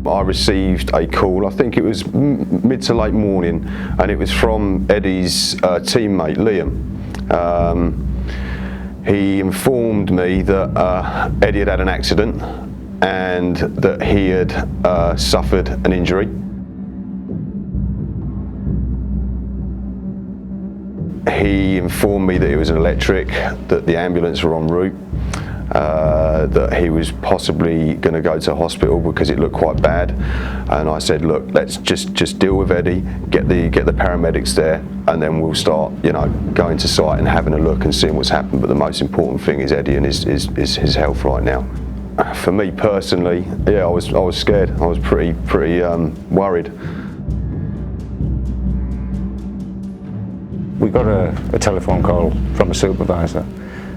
I received a call, I think it was mid to late morning, and it was from Eddie's teammate Liam. He informed me that Eddie had an accident and that he had suffered an injury. He informed me that it was an electric, that the ambulance were en route, that he was possibly going to go to hospital because it looked quite bad, and I said, look, let's just deal with Eddie, get the paramedics there, and then we'll start, you know, going to site and having a look and seeing what's happened. But the most important thing is Eddie and his health right now. For me personally, yeah, I was scared. I was pretty worried. We got a telephone call from a supervisor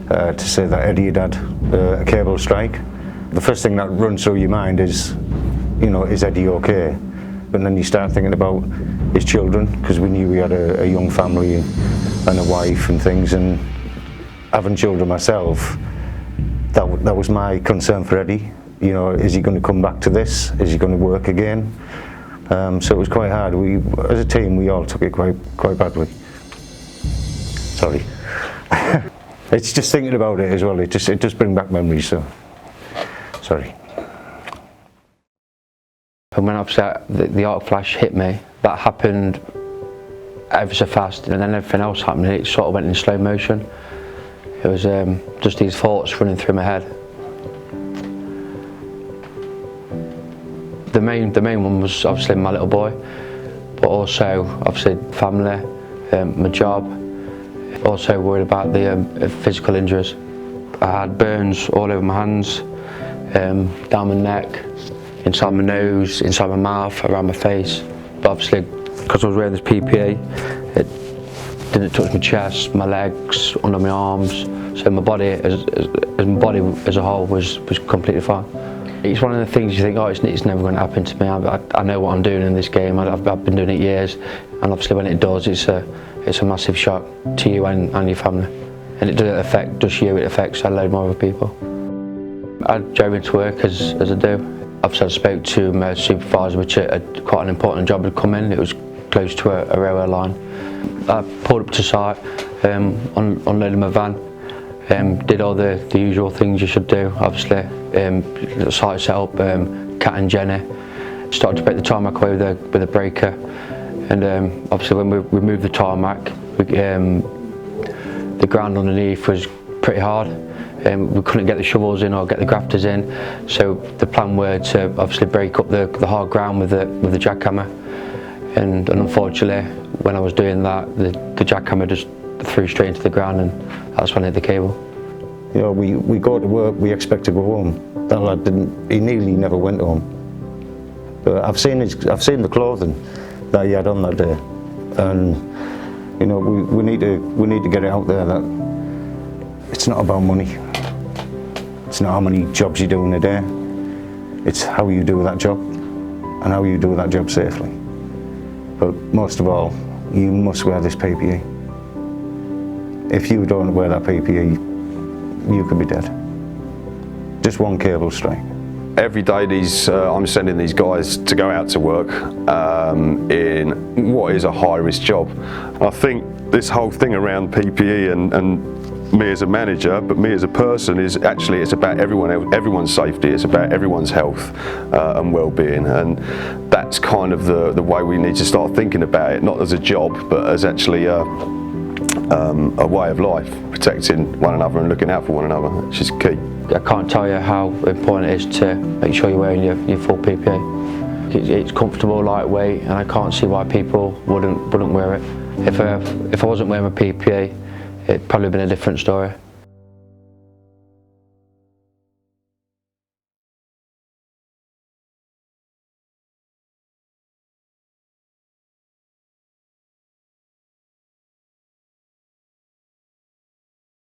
to say that Eddie had a cable strike. The first thing that runs through your mind is, you know, is Eddie okay? And then you start thinking about his children, because we knew we had a young family and a wife and things, and having children myself, that was my concern for Eddie. You know, is he going to come back to this? Is he going to work again? So it was quite hard. As a team, we all took it quite badly. Sorry. It's just thinking about it as well. It just brings back memories. So, sorry. And when the arc flash hit me, that happened ever so fast, and then everything else happened. It sort of went in slow motion. It was just these thoughts running through my head. The main one was obviously my little boy, but also obviously family, my job. Also worried about the physical injuries. I had burns all over my hands, down my neck, inside my nose, inside my mouth, around my face. But obviously, because I was wearing this PPE, it didn't touch my chest, my legs, under my arms. So my body as a whole was completely fine. It's one of the things you think, oh, it's never going to happen to me. I know what I'm doing in this game. I've been doing it years, and obviously when it does, it's a massive shock to you and your family. And it doesn't affect just you, it affects a load more other people. I drove into work as I do. Obviously I spoke to my supervisor, which quite an important job had come in. It was close to a railway line. I pulled up to site, unloaded my van, did all the usual things you should do, obviously. The site set up, Cat and Jenny. Started to break the tarmac away with a breaker. And obviously when we removed the tarmac, the ground underneath was pretty hard. We couldn't get the shovels in or get the grafters in, so the plan was to obviously break up the hard ground with the jackhammer. And unfortunately, when I was doing that, the jackhammer just threw straight into the ground, and that's when I hit the cable. You know, we go to work, we expect to go home. That lad didn't. He nearly never went home. But I've seen the clothing that he had on that day, and you know, we need to get it out there that it's not about money. It's not how many jobs you do in a day. It's how you do that job and how you do that job safely. But most of all, you must wear this PPE. If you don't wear that PPE, you could be dead. Just one cable strike. Every day I'm sending these guys to go out to work in what is a high-risk job. I think this whole thing around PPE and me as a manager, but me as a person, it's about everyone's safety, it's about everyone's health and well-being, and that's kind of the way we need to start thinking about it, not as a job, but as actually a way of life, protecting one another and looking out for one another, which is key. I can't tell you how important it is to make sure you're wearing your full PPE. It's comfortable, lightweight, and I can't see why people wouldn't wear it. If I wasn't wearing my PPE, it'd probably been a different story.